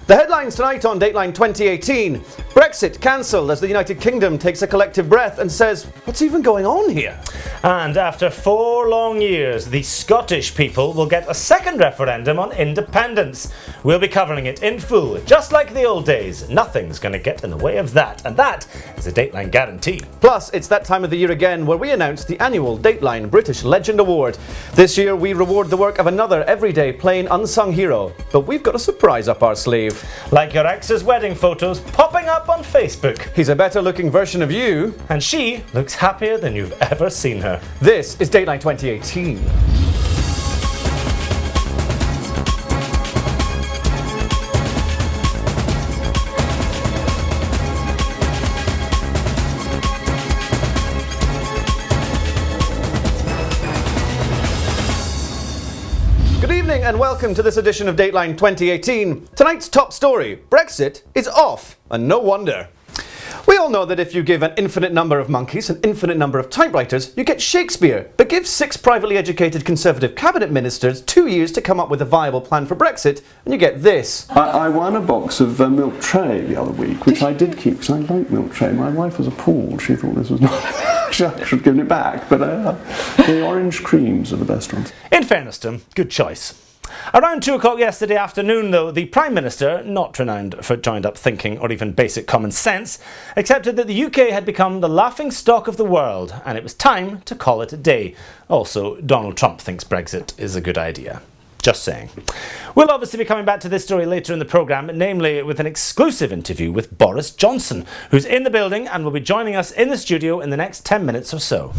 The headlines tonight on Dateline 2018. Brexit cancelled as the United Kingdom takes a collective breath and says, what's even going on here? And after 4 long years, the Scottish people will get a second referendum on independence. We'll be covering it in full, just like the old days. Nothing's going to get in the way of that, and that is a Dateline guarantee. Plus, it's that time of the year again where we announce the annual Dateline British Legend Award. This year we reward the work of another everyday plain unsung hero, but we've got a surprise up our sleeve. Like your ex's wedding photos popping up on Facebook. He's a better looking version of you. And she looks happier than you've ever seen her. This is Dateline 2018. Good evening and welcome to this edition of Dateline 2018. Tonight's top story, Brexit is off, and no wonder. We all know that if you give an infinite number of monkeys an infinite number of typewriters, you get Shakespeare. But give 6 privately educated Conservative cabinet ministers 2 years to come up with a viable plan for Brexit, and you get this. I won a box of milk tray the other week, which I did keep because I like milk tray. My wife was appalled. She thought this was not... I should have given it back, but the orange creams are the best ones. In fairness to him, good choice. Around 2 o'clock yesterday afternoon, though, the Prime Minister, not renowned for joined-up thinking or even basic common sense, accepted that the UK had become the laughing stock of the world, and it was time to call it a day. Also, Donald Trump thinks Brexit is a good idea. Just saying. We'll obviously be coming back to this story later in the programme, namely with an exclusive interview with Boris Johnson, who's in the building and will be joining us in the studio in the next 10 minutes or so.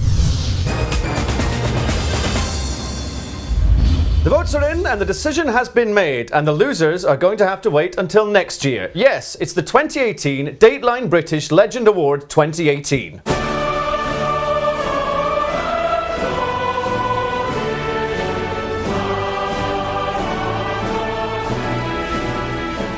The votes are in and the decision has been made, and the losers are going to have to wait until next year. Yes, it's the 2018 Dateline British Legend Award 2018.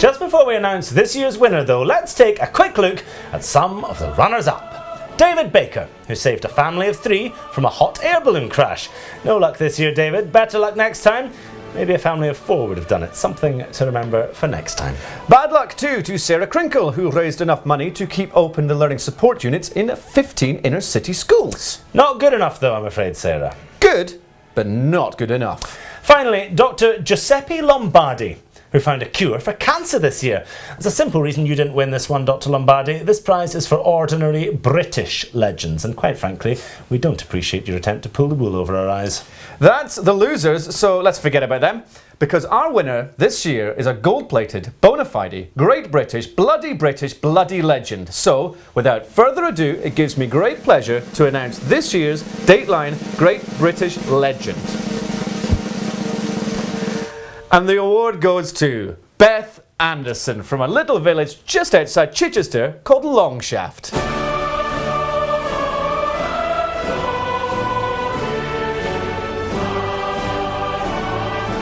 Just before we announce this year's winner, though, let's take a quick look at some of the runners-up. David Baker, who saved a family of 3 from a hot air balloon crash. No luck this year, David. Better luck next time. Maybe a family of 4 would have done it. Something to remember for next time. Bad luck too to Sarah Crinkle, who raised enough money to keep open the learning support units in 15 inner city schools. Not good enough, though, I'm afraid, Sarah. Good, but not good enough. Finally, Dr. Giuseppe Lombardi, who found a cure for cancer this year. There's a simple reason you didn't win this one, Dr. Lombardi. This prize is for ordinary British legends, and quite frankly, we don't appreciate your attempt to pull the wool over our eyes. That's the losers, so let's forget about them. Because our winner this year is a gold-plated, bona fide, great British, bloody legend. So, without further ado, it gives me great pleasure to announce this year's Dateline Great British Legend. And the award goes to Beth Anderson from a little village just outside Chichester called Longshaft.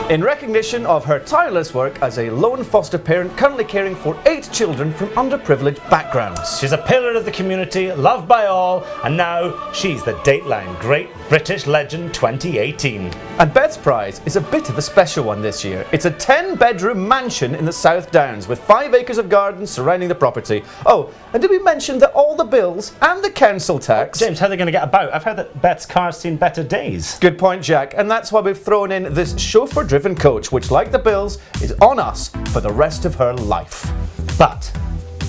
In recognition of her tireless work as a lone foster parent currently caring for 8 children from underprivileged backgrounds. She's a pillar of the community, loved by all, and now she's the Dateline Great British Legend 2018. And Beth's prize is a bit of a special one this year. It's a 10-bedroom mansion in the South Downs with 5 acres of gardens surrounding the property. Oh, and did we mention that all the bills and the council tax... James, how are they going to get about? I've heard that Beth's car's seen better days. Good point, Jack. And that's why we've thrown in this chauffeur-driven coach, which, like the bills, is on us for the rest of her life. But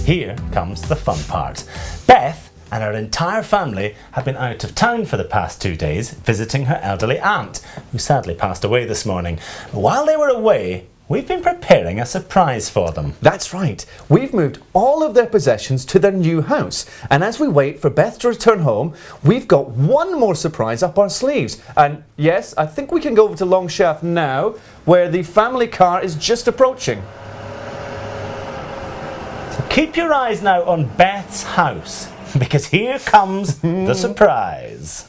here comes the fun part. Beth and her entire family have been out of town for the past 2 days visiting her elderly aunt, who sadly passed away this morning. But while they were away, we've been preparing a surprise for them. That's right. We've moved all of their possessions to their new house. And as we wait for Beth to return home, we've got one more surprise up our sleeves. And yes, I think we can go over to Longshaft now, where the family car is just approaching. So keep your eyes now on Beth's house, because here comes the surprise.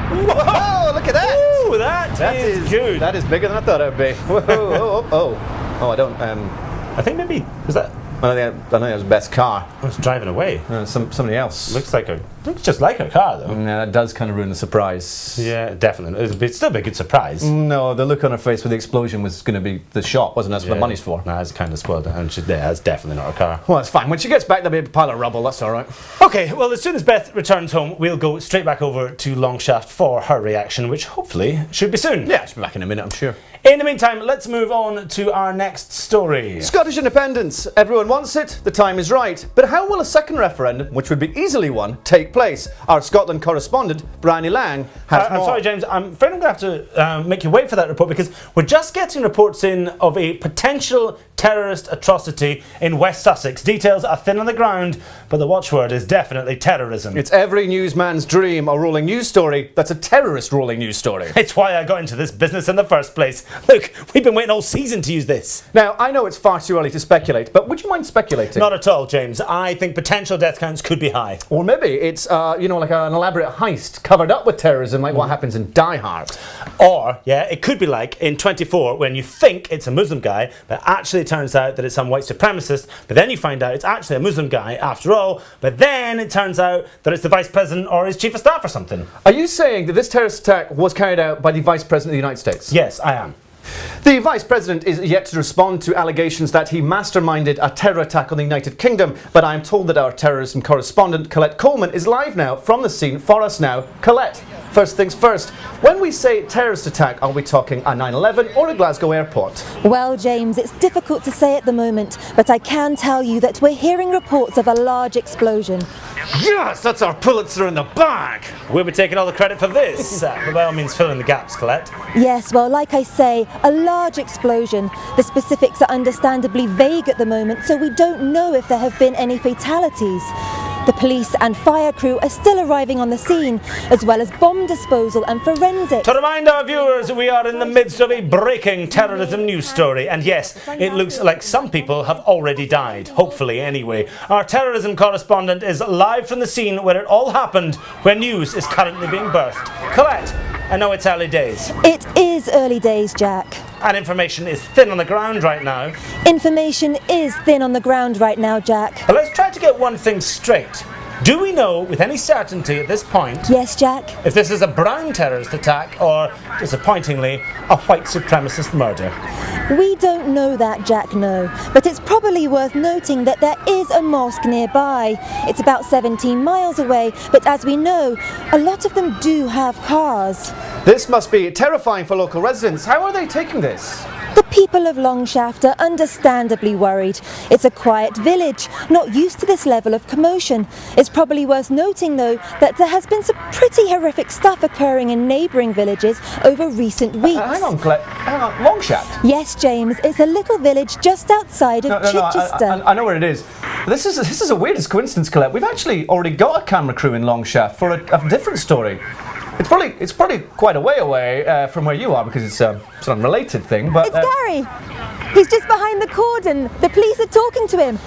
Whoa, look at that! Ooh, that is good. That is bigger than I thought it would be. Whoa, oh, I don't, I think maybe, is that I think that was Beth's car. I was driving away. Somebody else. Looks just like her car, though. Yeah, that does kind of ruin the surprise. Yeah, definitely. It'd still be a good surprise. No, the look on her face with the explosion was going to be the shot, wasn't it? That's what the money's for. Nah, it's kind of spoiled it. And that's definitely not her car. Well, that's fine. When she gets back, there'll be a pile of rubble. That's all right. Okay, well, as soon as Beth returns home, we'll go straight back over to Longshaft for her reaction, which hopefully should be soon. Yeah, she'll be back in a minute, I'm sure. In the meantime, let's move on to our next story. Scottish independence. Everyone wants it. The time is right. But how will a second referendum, which would be easily won, take place? Our Scotland correspondent, Bryony Lang, has more. I'm sorry, James. I'm afraid I'm going to have to make you wait for that report because we're just getting reports in of a potential terrorist atrocity in West Sussex. Details are thin on the ground, but the watchword is definitely terrorism. It's every newsman's dream, a rolling news story that's a terrorist rolling news story. It's why I got into this business in the first place. Look, we've been waiting all season to use this. Now, I know it's far too early to speculate, but would you mind speculating? Not at all, James. I think potential death counts could be high. Or maybe it's, like an elaborate heist covered up with terrorism, like what happens in Die Hard. Or, it could be like in 24 when you think it's a Muslim guy, but actually it turns out that it's some white supremacist, but then you find out it's actually a Muslim guy after all, but then it turns out that it's the Vice President or his Chief of Staff or something. Are you saying that this terrorist attack was carried out by the Vice President of the United States? Yes, I am. The Vice President is yet to respond to allegations that he masterminded a terror attack on the United Kingdom, but I am told that our terrorism correspondent Colette Coleman is live now from the scene for us now. Colette, first things first, when we say terrorist attack, are we talking a 9/11 or a Glasgow airport? Well, James, it's difficult to say at the moment, but I can tell you that we're hearing reports of a large explosion. Yes, that's our Pulitzer in the bag! We'll be taking all the credit for this. By all means, fill in the gaps, Colette. Yes, well, like I say, a large explosion. The specifics are understandably vague at the moment, so we don't know if there have been any fatalities. The police and fire crew are still arriving on the scene, as well as bomb disposal and forensics. To remind our viewers, we are in the midst of a breaking terrorism news story, and yes, it looks like some people have already died, hopefully anyway. Our terrorism correspondent is live from the scene where it all happened, where news is currently being birthed. Colette, I know it's early days. It is early days, Jack. And information is thin on the ground right now. Information is thin on the ground right now, Jack. But let's try to get one thing straight. Do we know with any certainty at this point Yes, Jack? if this is a brown terrorist attack or, disappointingly, a white supremacist murder? We don't know that, Jack, no. But it's probably worth noting that there is a mosque nearby. It's about 17 miles away, but as we know, a lot of them do have cars. This must be terrifying for local residents. How are they taking this? The people of Longshaft are understandably worried. It's a quiet village, not used to this level of commotion. It's probably worth noting, though, that there has been some pretty horrific stuff occurring in neighbouring villages over recent weeks. Hang on, Colette. Hang on. Longshaft? Yes, James, it's a little village just outside of Chichester. I know where it is. This is a weirdest coincidence, Colette. We've actually already got a camera crew in Longshaft for a different story. It's probably quite a way away from where you are because it's an unrelated thing. But It's Gary. He's just behind the cordon. The police are talking to him.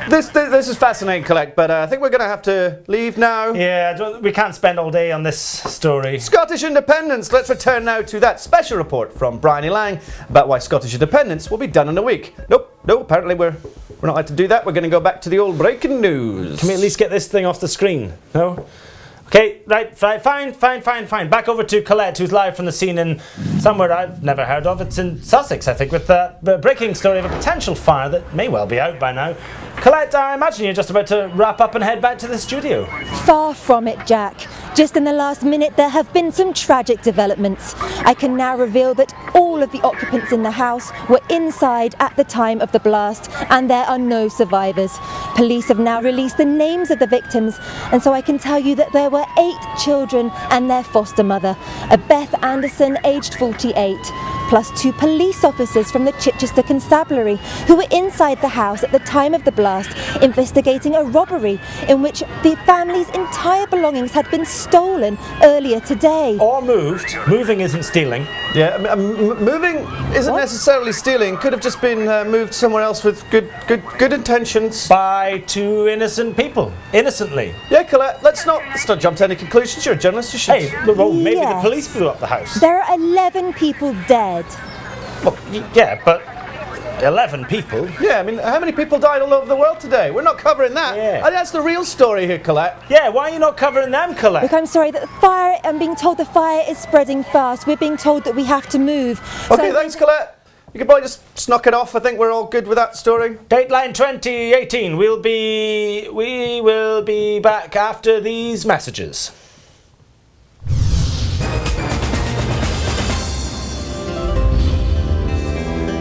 This is fascinating, Colette. But I think we're going to have to leave now. Yeah, we can't spend all day on this story. Scottish independence. Let's return now to that special report from Bryony Lang about why Scottish independence will be done in a week. Nope. Apparently we're not allowed to do that. We're going to go back to the old breaking news. Can we at least get this thing off the screen? No? Okay, right, fine. Back over to Colette, who's live from the scene in somewhere I've never heard of. It's in Sussex, I think, with the breaking story of a potential fire that may well be out by now. Colette, I imagine you're just about to wrap up and head back to the studio. Far from it, Jack. Just in the last minute, there have been some tragic developments. I can now reveal that all of the occupants in the house were inside at the time of the blast, and there are no survivors. Police have now released the names of the victims, and so I can tell you that there were 8 children and their foster mother, a Beth Anderson, aged 48, plus 2 police officers from the Chichester Constabulary who were inside the house at the time of the blast investigating a robbery in which the family's entire belongings had been stolen earlier today. Or moved. Moving isn't stealing. Yeah, moving isn't necessarily stealing. Could have just been moved somewhere else with good intentions. By 2 innocent people. Innocently. Yeah, Colette. Let's not jump to any conclusions. You're a journalist. You should. Hey, well, maybe the Yes. police blew up the house. There are 11 people dead. Well, yeah, but 11 people. Yeah, I mean, how many people died all over the world today? We're not covering that. Yeah. And that's the real story here, Colette. Yeah, why are you not covering them, Colette? Look, I'm sorry that the fire, I'm being told the fire is spreading fast. We're being told that we have to move. Okay, thanks, Colette. You can probably just knock it off. I think we're all good with that story. Dateline 2018. We will be back after these messages.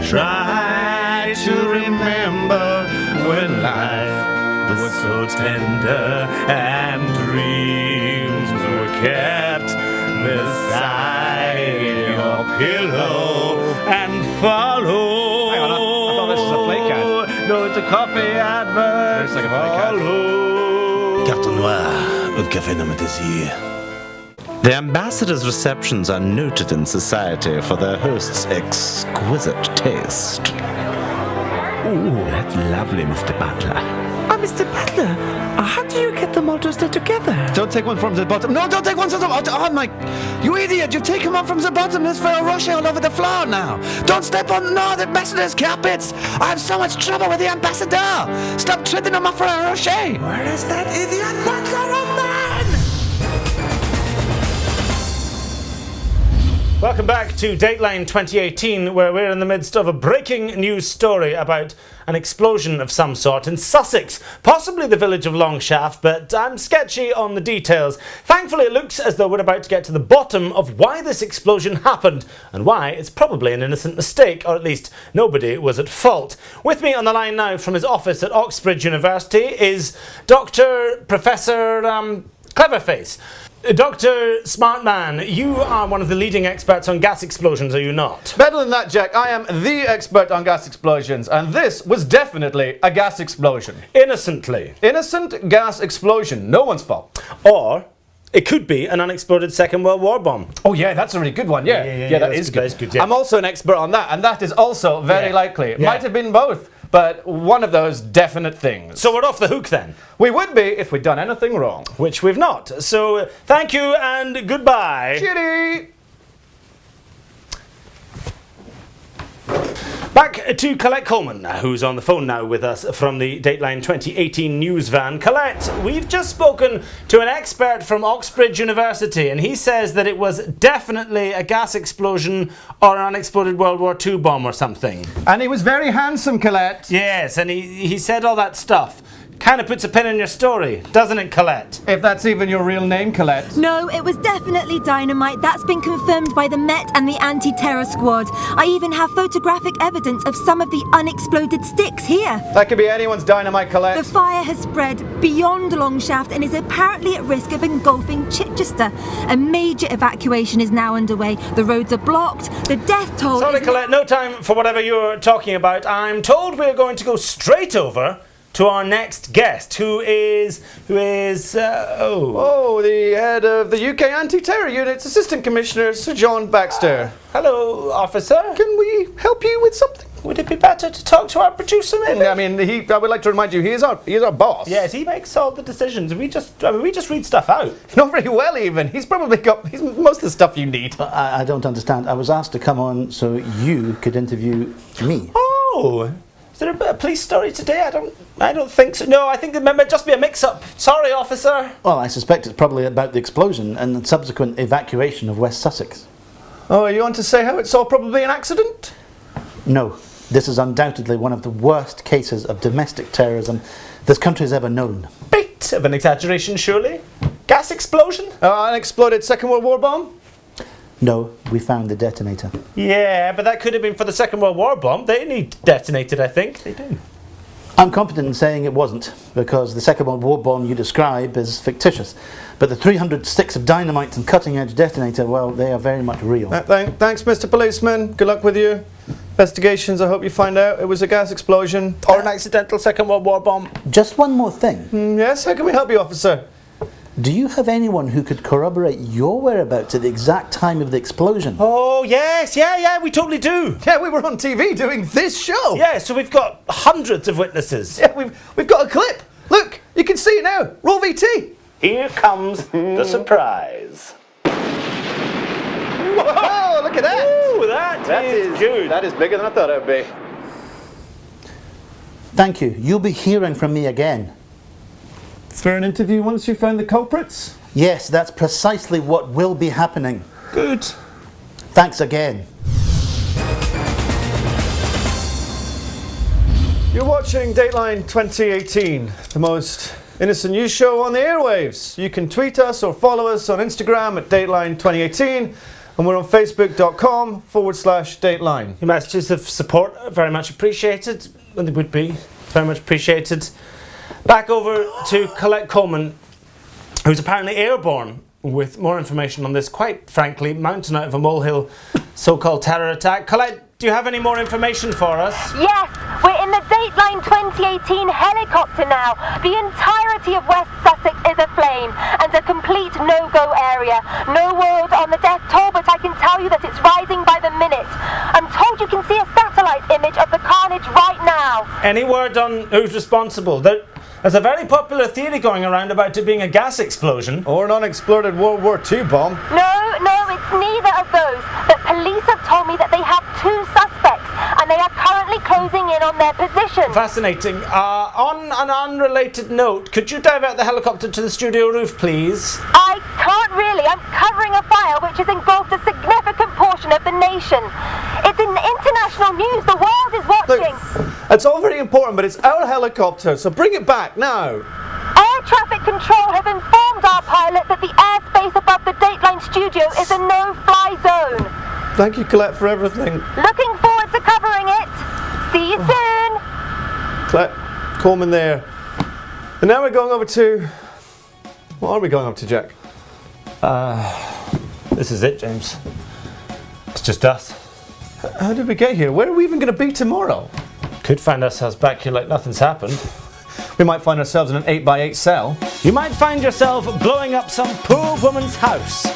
Try to remember when life was so tender and dreams were kept beside your pillow and follow. Hang on, I thought this was a flake ad. No, it's a coffee advert. Looks like a flake ad. Carton noir, un café nommé désir. The ambassadors' receptions are noted in society for their host's exquisite taste. Ooh, that's lovely, Mr. Butler. Mr. Butler, how do you get them all to stay together? Don't take one from the bottom. No, don't take one from the bottom. Oh, my... You idiot. You've taken one from the bottom. There's Ferrero Rocher all over the floor now. Don't step on... No, the ambassador's carpets. I have so much trouble with the ambassador. Stop treading on my Ferrero Rocher. Where is that idiot butler of mine? Welcome back to Dateline 2018, where we're in the midst of a breaking news story about an explosion of some sort in Sussex, possibly the village of Longshaft, but I'm sketchy on the details. Thankfully, it looks as though we're about to get to the bottom of why this explosion happened and why it's probably an innocent mistake, or at least nobody was at fault. With me on the line now from his office at Oxbridge University is Professor Cleverface. Dr. Smartman, you are one of the leading experts on gas explosions, are you not? Better than that, Jack. I am the expert on gas explosions, and this was definitely a gas explosion. Innocently. Innocent gas explosion. No one's fault. Or it could be an unexploded Second World War bomb. Oh, yeah, that's a really good one. Yeah, that is good. That is good, yeah. I'm also an expert on that, and that is also very likely. It might have been both, but one of those definite things. So we're off the hook then? We would be if we'd done anything wrong. Which we've not. So thank you and goodbye. Kitty! Back to Colette Coleman, who's on the phone now with us from the Dateline 2018 news van. Colette, we've just spoken to an expert from Oxbridge University, and he says that it was definitely a gas explosion or an unexploded World War II bomb or something. And he was very handsome, Colette. Yes, and he said all that stuff. Kind of puts a pin in your story, doesn't it, Colette? If that's even your real name, Colette. No, it was definitely dynamite. That's been confirmed by the Met and the anti-terror squad. I even have photographic evidence of some of the unexploded sticks here. That could be anyone's dynamite, Colette. The fire has spread beyond Longshaft and is apparently at risk of engulfing Chichester. A major evacuation is now underway. The roads are blocked. The death toll Sorry, is... Colette, no time for whatever you're talking about. I'm told we're going to go straight over to our next guest, who is the head of the UK Anti-Terror Unit's Assistant Commissioner, Sir John Baxter. Hello, officer. Can we help you with something? Would it be better to talk to our producer, maybe? I mean, I would like to remind you, he is our boss. Yes, he makes all the decisions. We just read stuff out. Not very well, even. He's probably got most of the stuff you need. I don't understand. I was asked to come on so you could interview me. Oh. Is there a police story today? I don't think so. No, I think it might just be a mix-up. Sorry, officer. Well, I suspect it's probably about the explosion and the subsequent evacuation of West Sussex. Oh, are you on to say how it's all probably an accident? No, this is undoubtedly one of the worst cases of domestic terrorism this country has ever known. Bit of an exaggeration, surely. Gas explosion? Unexploded Second World War bomb? No, we found the detonator. Yeah, but that could have been for the Second World War bomb. They need detonated, I think. They do. I'm confident in saying it wasn't, because the Second World War bomb you describe is fictitious. But the 300 sticks of dynamite and cutting-edge detonator, well, they are very much real. Thanks, Mr. Policeman. Good luck with you. Investigations, I hope you find out it was a gas explosion. Or an accidental Second World War bomb. Just one more thing. Yes, how can we help you, officer? Do you have anyone who could corroborate your whereabouts at the exact time of the explosion? Oh, yes, yeah, we totally do. Yeah, we were on TV doing this show. Yeah, so we've got hundreds of witnesses. Yeah, we've got a clip. Look, you can see it now. Roll VT. Here comes the surprise. Whoa, look at that. Ooh, that is good. That is bigger than I thought it would be. Thank you. You'll be hearing from me again. For an interview once you found the culprits? Yes, that's precisely what will be happening. Good. Thanks again. You're watching Dateline 2018, the most innocent news show on the airwaves. You can tweet us or follow us on Instagram at Dateline 2018, and we're on Facebook.com/Dateline. Your messages of support are very much appreciated, and they would be very much appreciated. Back over to Colette Coleman, who's apparently airborne, with more information on this, quite frankly, mountain out of a molehill so-called terror attack. Colette, do you have any more information for us? Yes, we're in the Dateline 2018 helicopter now. The entirety of West Sussex is aflame and a complete no-go area. No word on the death toll, but I can tell you that it's rising by the minute. I'm told you can see a satellite image of the carnage right now. Any word on who's responsible? There's a very popular theory going around about it being a gas explosion. Or an unexploded World War II bomb. No, it's neither of those. But police have told me that they have 2 suspects and they are currently closing in on their position. Fascinating. On an unrelated note, could you divert the helicopter to the studio roof, please? I can't really. I'm covering a fire which has engulfed a significant portion of the nation. It's in international news. The world is watching. Look, it's all very important, but it's our helicopter, so bring it back now. Air traffic control have informed our pilot that the airspace above the Dateline studio is a no-fly zone. Thank you, Colette, for everything. Looking forward to covering it. See you soon. Colette Coleman there. And now we're going over to... What are we going over to, Jack? This is it, James. It's just us. How did we get here? Where are we even going to be tomorrow? Could find ourselves back here like nothing's happened. We might find ourselves in an 8x8 cell. You might find yourself blowing up some poor woman's house.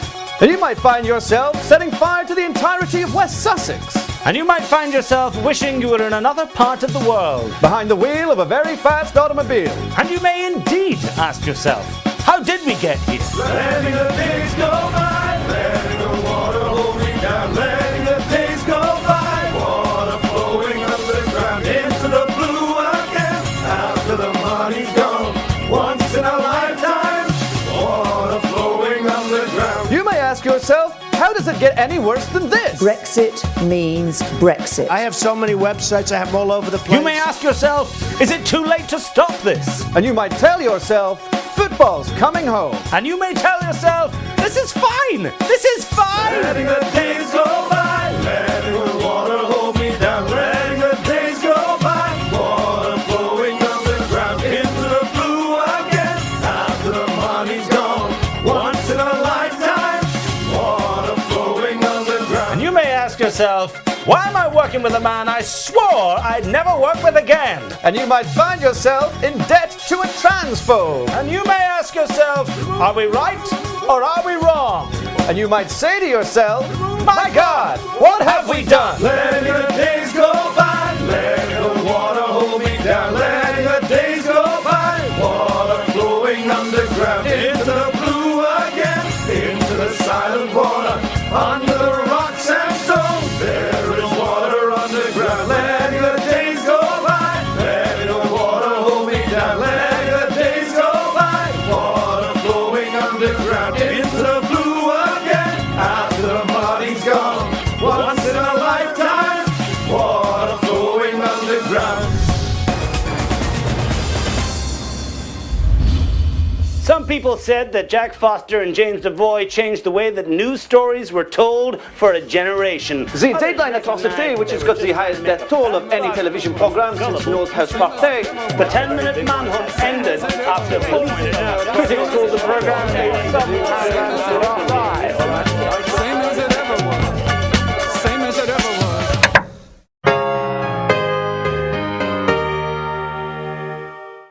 And you might find yourself setting fire to the entirety of West Sussex. And you might find yourself wishing you were in another part of the world. Behind the wheel of a very fast automobile. And you may indeed ask yourself, how did we get here? Letting the days go by, letting the water hold me down, letting the days go by, water flowing underground into the blue again, after the money's gone, once in a lifetime, water flowing underground. You may ask yourself, how does it get any worse than this? Brexit means Brexit. I have so many websites, I have them all over the place. You may ask yourself, is it too late to stop this? And you might tell yourself, football's coming home. And you may tell yourself, this is fine! This is fine! Letting the days go by, letting the water hold me down, letting the days go by, water flowing underground into the blue again, after the money's gone, once in a lifetime, water flowing underground. And you may ask yourself, why am I working with a man I swore I'd never work with again? And you might find yourself in debt to a transphobe. And you may ask yourself, are we right or are we wrong? And you might say to yourself, my God, what have we done? Letting the days go by, letting the water hold me down, letting the days go by, water flowing underground, into the blue again, into the silent water, under the rocks and stones, there is water underground, letting the days go by, letting the water hold me down, letting the days go by, water flowing underground, into the blue again, after the money's gone, once in a lifetime, water flowing underground. Some people said that Jack Foster and James Devoy changed the way that news stories were told for a generation. The Dateline atrocity, which has got the highest death toll of any television programme since North House Party. The 10-minute manhunt ended after police. Critics called the programme a